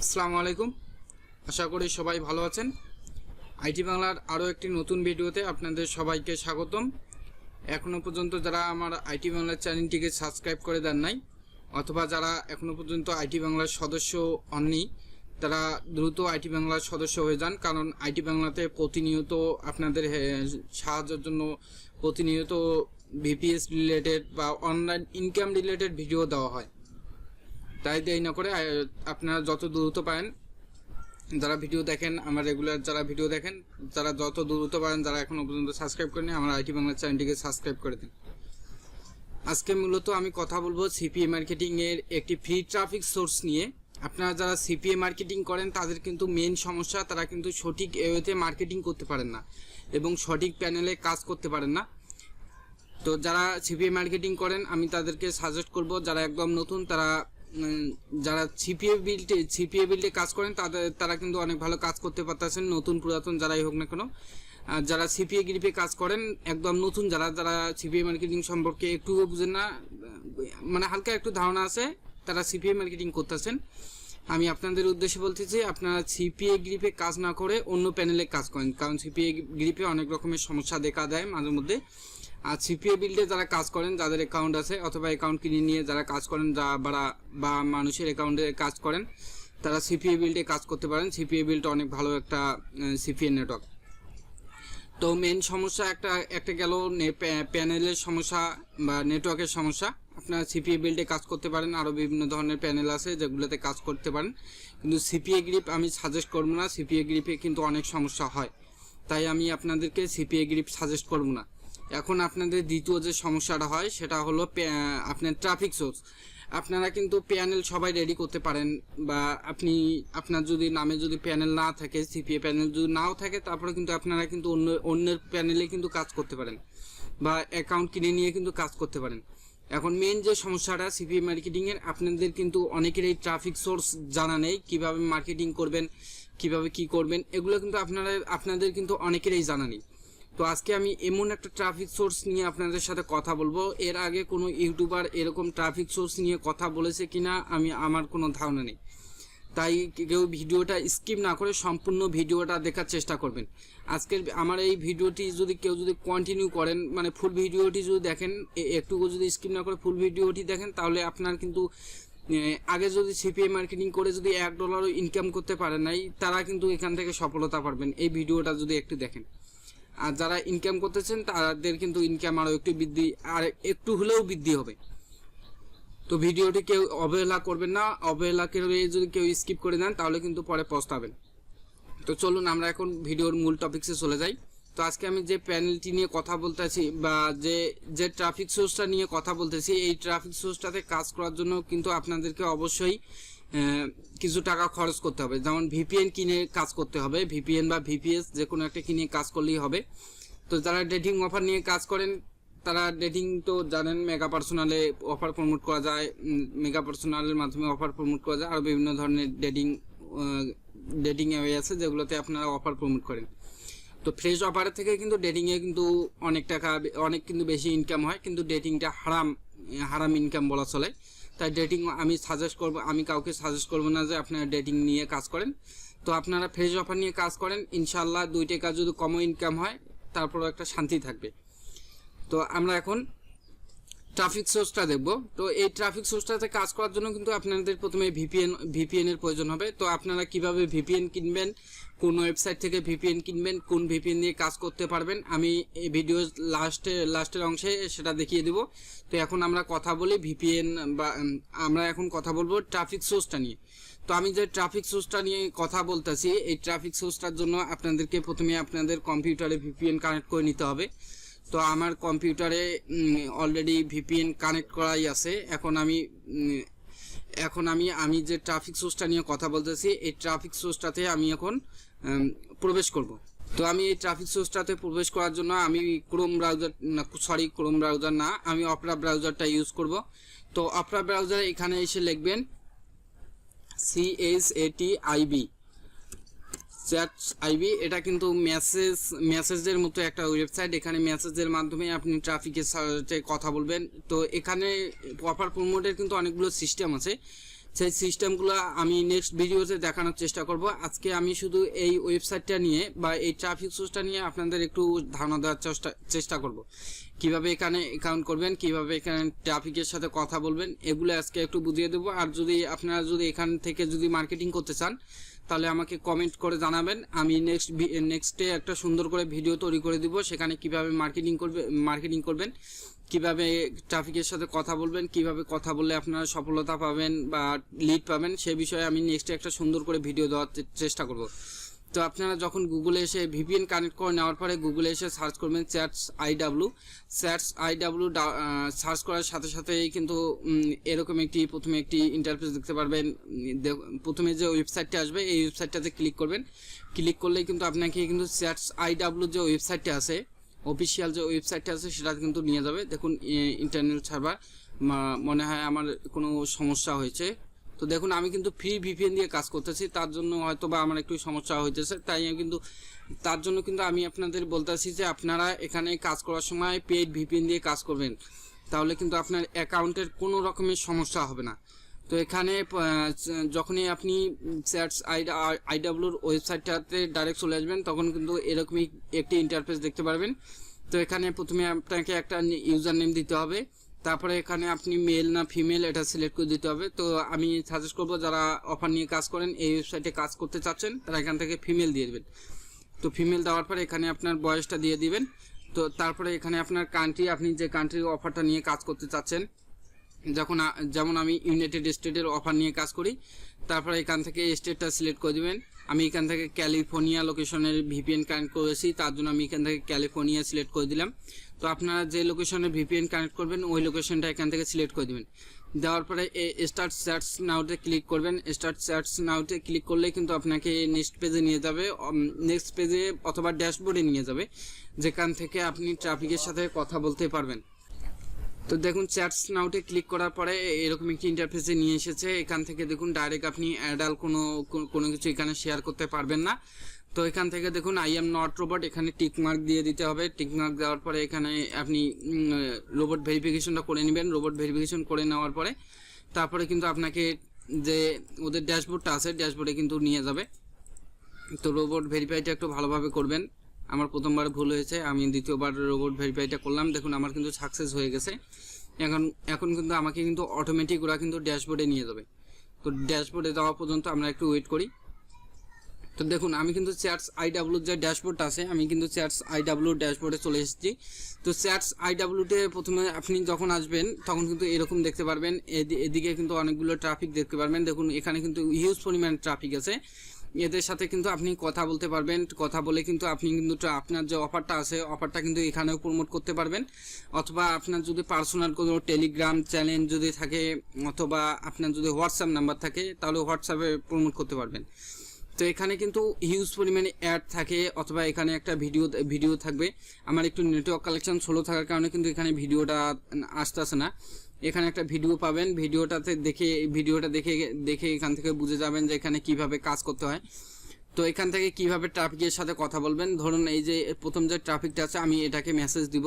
আসসালামু আলাইকুম। আশা করি সবাই ভালো আছেন। আইটি বাংলার আরও একটি নতুন ভিডিওতে আপনাদের সবাইকে স্বাগতম। এখনও পর্যন্ত যারা আমার আইটি বাংলার চ্যানেলটিকে সাবস্ক্রাইব করে দেন নাই অথবা যারা এখনও পর্যন্ত আইটি বাংলার সদস্য হননি তারা দ্রুত আইটি বাংলার সদস্য হয়ে যান, কারণ আইটি বাংলাতে প্রতিনিয়ত আপনাদের সাহায্যের জন্য প্রতিনিয়ত ভিপিএস রিলেটেড বা অনলাইন ইনকাম রিলেটেড ভিডিও দেওয়া হয়। তাই দেরি না করে আপনারা যত দ্রুত পারেন, যারা ভিডিও দেখেন আমার রেগুলার যারা ভিডিও দেখেন যারা যত দ্রুত পারেন, যারা এখনো পর্যন্ত সাবস্ক্রাইব করেনি আমার আইটি বাংলা চ্যানেলটিকে সাবস্ক্রাইব করে দিন। আজকে মূলত আমি কথা বলবো সিপিএ মার্কেটিং এর একটি ফ্রি ট্রাফিক সোর্স নিয়ে। আপনারা যারা সিপিএ মার্কেটিং করেন তাদের কিন্তু মেন সমস্যা, তারা কিন্তু সঠিক ওয়েতে মার্কেটিং করতে পারেন না এবং সঠিক প্যানেলে কাজ করতে পারেন না। তো যারা সিপিএ মার্কেটিং করেন আমি তাদেরকে সাজেস্ট করব, যারা একদম নতুন যারা সিপিএ বিল্ডে কাজ করেন তারা কিন্তু অনেক ভালো কাজ করতে পারতেছেন, নতুন পুরাতন যারাই হোক না কেন। আর যারা সিপিএ গ্রিপে কাজ করেন একদম নতুন, যারা সিপিএ মার্কেটিং সম্পর্কে একটুও বুঝেন না, মানে হালকা একটু ধারণা আছে, তারা সিপিএ মার্কেটিং করতেছেন, আমি আপনাদের উদ্দেশ্যে বলতেছি আপনারা সিপিএ গ্রিপে কাজ না করে অন্য প্যানেলে কাজ করেন, কারণ সিপিএ গ্রিপে অনেক রকমের সমস্যা দেখা দেয় মাঝে মধ্যে। আর সিপিএ বিল্ডে যারা কাজ করেন, যাদের অ্যাকাউন্ট আছে অথবা অ্যাকাউন্ট কিনে নিয়ে যারা কাজ করেন বা মানুষের অ্যাকাউন্টে কাজ করেন, তারা সিপিএ বিল্ডে কাজ করতে পারেন। সিপিএ বিল্ড অনেক ভালো একটা সিপিএ নেটওয়ার্ক। তো মেন সমস্যা একটা গেল প্যানেলের সমস্যা বা নেটওয়ার্কের সমস্যা। আপনারা সিপিএ বিল্ডে কাজ করতে পারেন, আরও বিভিন্ন ধরনের প্যানেল আছে যেগুলোতে কাজ করতে পারেন, কিন্তু সিপিএ গ্রিপ আমি সাজেস্ট করবো না। সিপিএ গ্রিপে কিন্তু অনেক সমস্যা হয়, তাই আমি আপনাদেরকে সিপিএ গ্রিপ সাজেস্ট করবো না। এখন আপনাদের দ্বিতীয় যে সমস্যাটা হয় সেটা হলো আপনার ট্রাফিক সোর্স। আপনারা কিন্তু প্যানেল সবাই রেডি করতে পারেন, বা আপনার যদি নামে যদি প্যানেল না থাকে, সিপিএ প্যানেল যদি নাও থাকে, তারপরে কিন্তু আপনারা কিন্তু অন্যের প্যানেলে কিন্তু কাজ করতে পারেন বা অ্যাকাউন্ট কিনে নিয়ে কিন্তু কাজ করতে পারেন। এখন মেন যে সমস্যাটা সিপিএ মার্কেটিংয়ের, আপনাদের কিন্তু অনেকেরই ট্রাফিক সোর্স জানা নেই, কিভাবে মার্কেটিং করবেন, কিভাবে কি করবেন, এগুলো কিন্তু আপনাদের কিন্তু অনেকেরই জানা নেই। তো আজকে আমি এমন একটা ট্রাফিক সোর্স নিয়ে আপনাদের সাথে কথা বলবো। এর আগে কোনো ইউটিউবার এরকম ট্রাফিক সোর্স নিয়ে কথা বলেছে কিনা আমার কোনো ধারণা নেই, তাই কেউ ভিডিওটা স্কিপ না করে সম্পূর্ণ ভিডিওটা দেখার চেষ্টা করবেন। আজকের আমার এই ভিডিওটি কেউ যদি কন্টিনিউ করেন, মানে ফুল ভিডিওটি যদি দেখেন, একটুকু যদি স্কিপ না করে ফুল ভিডিওটি দেখেন, তাহলে আপনার কিন্তু আগে যদি সিপিএ মার্কেটিং করে যদি $1 ইনকাম করতে পারেন নাই, তারা কিন্তু এখান থেকে সফলতা পাবেন এই ভিডিওটা যদি একটু দেখেন। আর যারা ইনকাম করতেছেন তাদের কিন্তু ইনকাম আরও একটু হলেও বৃদ্ধি হবে। তো ভিডিওটি কেউ অবহেলা করবেন না, অবহেলা করে যদি কেউ স্কিপ করে দেন তাহলে কিন্তু পরে পস্তাবেন। তো চলুন আমরা এখন ভিডিওর মূল টপিকসে চলে যাই। তো আজকে আমি যে প্যানেলটি নিয়ে কথা বলতেছি বা যে ট্রাফিক সোর্সটা নিয়ে কথা বলতেছি, এই ট্রাফিক সোর্সটাতে কাজ করার জন্য কিন্তু আপনাদেরকে অবশ্যই কিছু টাকা খরচ করতে হবে। যেমন ভিপিএন কিনে কাজ করতে হবে, ভিপিএন বা ভিপিএস যে কোনো একটা কিনে কাজ করলেই হবে। তো যারা ডেটিং অফার নিয়ে কাজ করেন তারা ডেটিং তো জানেন, মেগা পার্সোনালে অফার প্রমোট করা যায়, মেগা পার্সোনালের মাধ্যমে অফার প্রমোট করা যায়, আর বিভিন্ন ধরনের ডেটিং অ্যাওয়ে আছে যেগুলোতে আপনারা অফার প্রমোট করেন। তো ফ্রেশ অফারের থেকে কিন্তু ডেটিংয়ে কিন্তু অনেক কিন্তু বেশি ইনকাম হয়, কিন্তু ডেটিংটা হারাম ইনকাম বলা চলে। তাই ডেটিং আমি কাউকে সাজেস্ট করবো না যে আপনারা ডেটিং নিয়ে কাজ করেন। তো আপনারা ফ্রেশ অফার নিয়ে কাজ করেন, ইনশাল্লাহ 2 টাকা যদি কমও ইনকাম হয় তারপরও একটা শান্তি থাকবে। তো আমরা এখন ট্রাফিক সোর্সটা দেখব। তো এই ট্রাফিক সোর্সটাতে কাজ করার জন্য কিন্তু আপনাদের প্রথমে ভিপিএন এর প্রয়োজন হবে। তো আপনারা কিভাবে ভিপিএন কিনবেন, কোন ওয়েবসাইট থেকে ভিপিএন কিনবেন, কোন ভিপিএন দিয়ে কাজ করতে পারবেন, আমি এই ভিডিওর লাস্টের অংশে সেটা দেখিয়ে দেব। তো এখন আমরা কথা বলি আমরা এখন কথা বলবো ট্রাফিক সোর্সটা নিয়ে। তো আমি যে ট্রাফিক সোর্সটা নিয়ে কথা বলতেছি, এই ট্রাফিক সোর্সটার জন্য আপনাদেরকে প্রথমে আপনাদের কম্পিউটারে ভিপিএন কানেক্ট করে নিতে হবে। তো আমার কম্পিউটারে অলরেডি ভিপিএন কানেক্ট করাই আছে। এখন আমি যে ট্রাফিক সোর্সটা নিয়ে কথা বলতেছি, এই ট্রাফিক সোর্সটাতে আমি এখন প্রবেশ করব। তো আমি এই ট্রাফিক সোর্সটাতে প্রবেশ করার জন্য আমি ক্রোম ব্রাউজার না, আমি অপেরা ব্রাউজারটা ইউজ করব। তো অপেরা ব্রাউজারে এখানে এসে লিখবেন CHATIB। এটা কিন্তু মেসেজের মতো একটা ওয়েবসাইট। এখানে মেসেজের মাধ্যমে আপনি ট্রাফিকের সাথে কথা বলবেন। তো এখানে অফার প্রমোটের কিন্তু অনেকগুলো সিস্টেম আছে। সেই সিস্টেমগুলো আমি নেক্সট ভিডিওতে দেখানোর চেষ্টা করব। আজকে আমি শুধু এই ওয়েবসাইটটা নিয়ে বা এই ট্রাফিক সোর্সটা নিয়ে আপনাদের একটু ধারণা দেওয়ার চেষ্টা করব। কিভাবে এখানে অ্যাকাউন্ট করবেন, কিভাবে এখানে ট্রাফিকের সাথে কথা বলবেন, এগুলো আজকে একটু বুঝিয়ে দেবো। আর যদি আপনারা যদি এখান থেকে যদি মার্কেটিং করতে চান তাহলে আমাকে কমেন্ট করে জানাবেন, আমি নেক্সটে একটা সুন্দর করে ভিডিও তৈরি করে দিব। সেখানে কিভাবে মার্কেটিং করবেন, কিভাবে ট্রাফিকের সাথে কথা বলবেন, কিভাবে কথা বললে আপনারা সফলতা পাবেন বা লিড পাবেন, সে বিষয়ে আমি নেক্সটে একটা সুন্দর করে ভিডিও দেওয়ার চেষ্টা করব। তো আপনারা যখন গুগলে এসে ভিপিএন কানেক্ট করে নেওয়ার পরে গুগলে এসে সার্চ করবেন CPAGrip। CPAGrip সার্চ করার সাথে সাথেই কিন্তু এরকম প্রথমে একটি ইন্টারফেস দেখতে পারবেন। প্রথমে যে ওয়েবসাইটটা আসবে এই ওয়েবসাইটটাতে ক্লিক করবেন। ক্লিক করলেই কিন্তু আপনাকে কিন্তু CPAGrip যে ওয়েবসাইটটা আছে, অফিসিয়াল যে ওয়েবসাইটটা আছে সেটা কিন্তু নিয়ে যাবে। দেখুন ইন্টারনেট সার্ভার, মনে হয় আমার কোনো সমস্যা হয়েছে। তো দেখুন আমি কিন্তু ফ্রি ভিপিএন দিয়ে কাজ করতেছি, তার জন্য হয়তো বা আমার একটু সমস্যা হইতেছে। তার জন্য কিন্তু আমি আপনাদের বলতেছি যে আপনারা এখানে কাজ করার সময় পেইড ভিপিএন দিয়ে কাজ করবেন, তাহলে কিন্তু আপনার অ্যাকাউন্টের কোনো রকমের সমস্যা হবে না। তো এখানে যখনই আপনি CPAGripর ওয়েবসাইটটাতে ডাইরেক্ট চলে আসবেন তখন কিন্তু এরকমই একটি ইন্টারফেস দেখতে পারবেন। তো এখানে প্রথমে আপনাকে একটা ইউজার নেম দিতে হবে, তারপরে এখানে আপনি মেল না ফিমেল এটা সিলেক্ট করে দিতে হবে। তো আমি সাজেস্ট করবো যারা অফার নিয়ে কাজ করেন, এই ওয়েবসাইটে কাজ করতে চাচ্ছেন, তারা এখান থেকে ফিমেল দিয়ে দেবেন। তো ফিমেল দেওয়ার পরে এখানে আপনার বয়সটা দিয়ে দিবেন। তো তারপরে এখানে আপনার কান্ট্রি, আপনি যে কান্ট্রির অফারটা নিয়ে কাজ করতে চাচ্ছেন, যেমন আমি ইউনাইটেড স্টেটের অফার নিয়ে কাজ করি, তারপরে এখান থেকে স্টেটটা সিলেক্ট করে দিবেন। আমি এখান থেকে ক্যালিফোর্নিয়া লোকেশনের ভিপিএন কানেক্ট করেছি, তার জন্য আমি এখান থেকে ক্যালিফোর্নিয়া সিলেক্ট করে দিলাম। তো আপনারা যে লোকেশনে ভিপিএন কানেক্ট করবেন ওই লোকেশনটা এখান থেকে সিলেক্ট করে দিবেন। দেওয়ার পরে স্টার্ট সার্চ নাওতে ক্লিক করবেন। স্টার্ট সার্চ নাওতে ক্লিক করলে কিন্তু আপনাকে নেক্সট পেজে নিয়ে যাবে, নেক্সট পেজে অথবা ড্যাশবোর্ডে নিয়ে যাবে, যেখান থেকে আপনি ট্রাফিকের সাথে কথা বলতে পারবেন। তো দেখুন চ্যাটস নাওতে ক্লিক করার পরে এরকম একটি ইন্টারফেসে নিয়ে এসেছে। এখান থেকে দেখুন ডাইরেক্ট আপনি অ্যাডাল কোনো কিছু এখানে শেয়ার করতে পারবেন না। তো এখান থেকে দেখুন আই এম নট রোবট, এখানে টিক মার্ক দিয়ে দিতে হবে। টিক মার্ক দেওয়ার পরে এখানে আপনি রোবট ভেরিফিকেশনটা করে নেবেন। রোবট ভেরিফিকেশন করে নেওয়ার পরে তারপরে কিন্তু আপনাকে যে ওদের ড্যাশবোর্ডটা আছে ড্যাশবোর্ডে কিন্তু নিয়ে যাবে। তো রোবট ভেরিফাইটা একটু ভালোভাবে করবেন। আমার প্রথমবার ভুল হয়েছে, আমি দ্বিতীয়বার রোবট ভেরিফাইটা করলাম। দেখুন আমার কিন্তু সাকসেস হয়ে গেছে। এখন কিন্তু আমাকে কিন্তু অটোমেটিক ওরা কিন্তু ড্যাশবোর্ডে নিয়ে যাবে। তো ড্যাশবোর্ডে যাওয়া পর্যন্ত আমরা একটু ওয়েট করি। তো দেখুন আমি কিন্তু CPAGrip যে ড্যাশবোর্ডটা আছে, আমি কিন্তু CPAGrip ড্যাশবোর্ডে চলে এসেছি। তো CPAGripতে প্রথমে আপনি যখন আসবেন তখন কিন্তু এরকম দেখতে পারবেন, এদিকে কিন্তু অনেকগুলো ট্রাফিক দেখতে পারবেন। দেখুন এখানে কিন্তু হিউজ পরিমাণ ট্রাফিক আছে, এদের সাথে কিন্তু আপনি কথা বলতে পারবেন। কথা বলে কিন্তু আপনি কিন্তু আপনার যে অফারটা আছে অফারটা কিন্তু এখানেও প্রমোট করতে পারবেন, অথবা আপনার যদি পার্সোনাল কোনো টেলিগ্রাম চ্যানেল যদি থাকে, অথবা আপনার যদি হোয়াটসঅ্যাপ নাম্বার থাকে তাহলে হোয়াটসঅ্যাপে প্রমোট করতে পারবেন। তো এখানে কিন্তু হিউজ পরিমাণে অ্যাড থাকে, অথবা এখানে একটা ভিডিও থাকবে। আমার একটু নেটওয়ার্ক কালেকশন স্লো থাকার কারণে কিন্তু এখানে ভিডিওটা আসতেছে না। এখানে একটা ভিডিও পাবেন, ভিডিওটা দেখে এখান থেকে বুঝে যাবেন যে এখানে কিভাবে কাজ করতে হয়। তো এখান থেকে কিভাবে ট্রাফিকের সাথে কথা বলবেন, ধরুন এই যে প্রথম যে ট্রাফিকটা আছে আমি এটাকে মেসেজ দিব।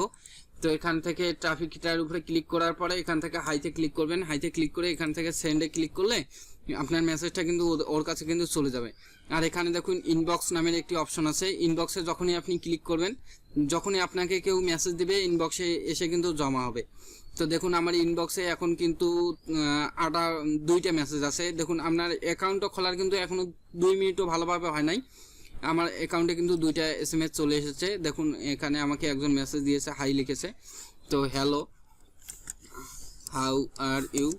তো এখান থেকে ট্রাফিকটার উপরে ক্লিক করার পরে এখান থেকে হাইতে ক্লিক করবেন। হাইতে ক্লিক করে এখান থেকে সেন্ডে ক্লিক করলে আপনার মেসেজটা কিন্তু ওর কাছে কিন্তু চলে যাবে। আর এখানে দেখুন ইনবক্স নামের একটি অপশন আছে। ইনবক্সে যখনই আপনি ক্লিক করবেন, যখনই আপনাকে কেউ মেসেজ দিবে ইনবক্সে এসে কিন্তু জমা হবে। তো দেখুন আমার ইনবক্সে এখন কিন্তু 2টা মেসেজ আছে। দেখুন আপনার অ্যাকাউন্টটা খোলার কিন্তু এখনো 2 মিনিটও ভালোভাবে হয় নাই, আমার অ্যাকাউন্টে কিন্তু 2টা SMS চলে এসেছে। দেখুন এখানে আমাকে একজন মেসেজ দিয়েছে, হাই লিখেছে। তো হ্যালো, হাউ আর ইউ।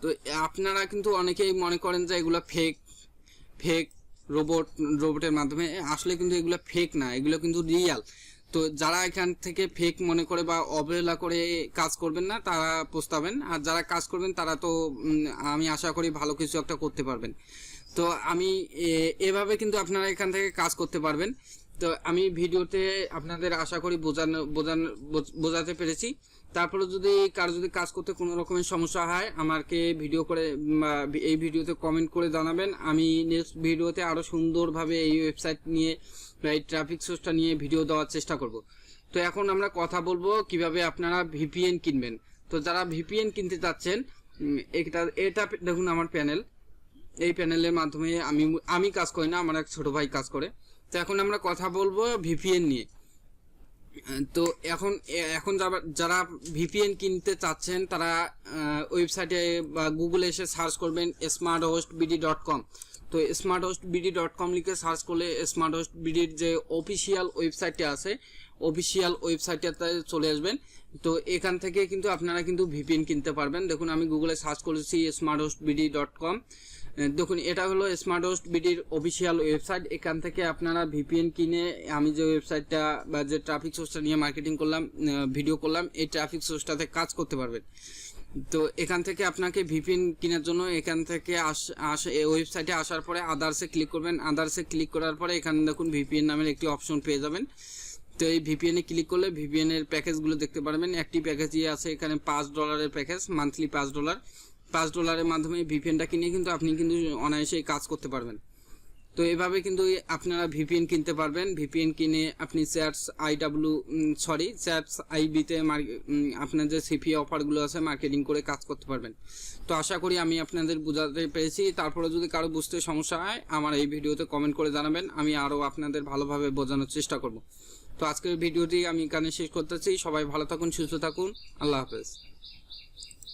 তো আপনারা কিন্তু অনেকেই মনে করেন যে এগুলো ফেক রোবটের মাধ্যমে, আসলে কিন্তু এগুলো ফেক না, এগুলো কিন্তু রিয়াল। তো যারা এখান থেকে ফেক মনে করে বা অবহেলা করে কাজ করবেন না তারা পস্তাবেন, আর যারা কাজ করবেন তারা তো আমি আশা করি ভালো কিছু একটা করতে পারবেন। তো আমি এভাবে কিন্তু আপনারা এখান থেকে কাজ করতে পারবেন। তো আমি ভিডিওতে আপনাদের আশা করি বোঝাতে পেরেছি। তারপরে যদি কারো কাজ করতে কোনো রকমের সমস্যা হয় আমাকে এই ভিডিওতে কমেন্ট করে জানাবেন। আমি নেক্সট ভিডিওতে আরো সুন্দরভাবে এই ওয়েবসাইট নিয়ে বা এই ট্রাফিক সোর্সটা নিয়ে ভিডিও দেওয়ার চেষ্টা করব। তো এখন আমরা কথা বলবো কিভাবে আপনারা ভিপিএন কিনবেন। তো তো যারা ভিপিএন কিনতে চাচ্ছেন, এটা দেখুন আমার প্যানেল, এই প্যানেলের মাধ্যমে আমি কাজ করি না, আমার এক ছোট ভাই কাজ করে। তো এখন আমরা কথা বলবো ভিপিএন নিয়ে। তো এখন যারা ভিপিএন কিনতে চাচ্ছেন তারা ওয়েবসাইটে বা গুগলে এসে সার্চ করবেন smarthostbd.com। তো smarthostbd.com লিখে সার্চ করলে smarthostbdর যে অফিসিয়াল ওয়েবসাইটটা আছে, অফিসিয়াল ওয়েবসাইটটাতে চলে আসবেন। তো এখান থেকে কিন্তু আপনারা কিন্তু ভিপিএন কিনতে পারবেন। দেখুন আমি গুগলে সার্চ করেছি smarthostbd.com। দেখুন এটা হলো smarthostbdর অফিসিয়াল ওয়েবসাইট। এখান থেকে আপনারা ভিপিএন কিনে আমি যে ওয়েবসাইটটা বা যে ট্রাফিক সোর্সটা নিয়ে মার্কেটিং করলাম, ভিডিও করলাম, এই ট্রাফিক সোর্সটাতে কাজ করতে পারবেন। তো এখান থেকে আপনাকে ভিপিএন কেনার জন্য এখান থেকে ওয়েবসাইটে আসার পরে আদার্সে ক্লিক করবেন। আদার্সে ক্লিক করার পরে এখানে দেখুন ভিপিএন নামের একটি অপশন পেয়ে যাবেন। তো এই ভিপিএন এ ক্লিক করলে ভিপিএন এর প্যাকেজগুলো দেখতে পারবেন। একটি প্যাকেজই আছে এখানে $5 প্যাকেজ, মান্থলি $5 মাধ্যমে ভিপিএনটা কিনে কিন্তু আপনি কিন্তু অনায়াসেই কাজ করতে পারবেন। তো এভাবে কিন্তু আপনারা ভিপিএন কিনতে পারবেন। ভিপিএন কিনে আপনি চ্যাটস আইবিতে আপনার যে সিপিএ অফারগুলো আছে মার্কেটিং করে কাজ করতে পারবেন। তো আশা করি আমি আপনাদের বোঝাতে পেরেছি। তারপরে যদি কারো বুঝতে সমস্যা হয় আমার এই ভিডিওতে কমেন্ট করে জানাবেন, আমি আরও আপনাদের ভালোভাবে বোঝানোর চেষ্টা করব। তো আজকের ভিডিওটি আমি এখানে শেষ করতেছি। সবাই ভালো থাকুন, সুস্থ থাকুন, আল্লাহ হাফেজ।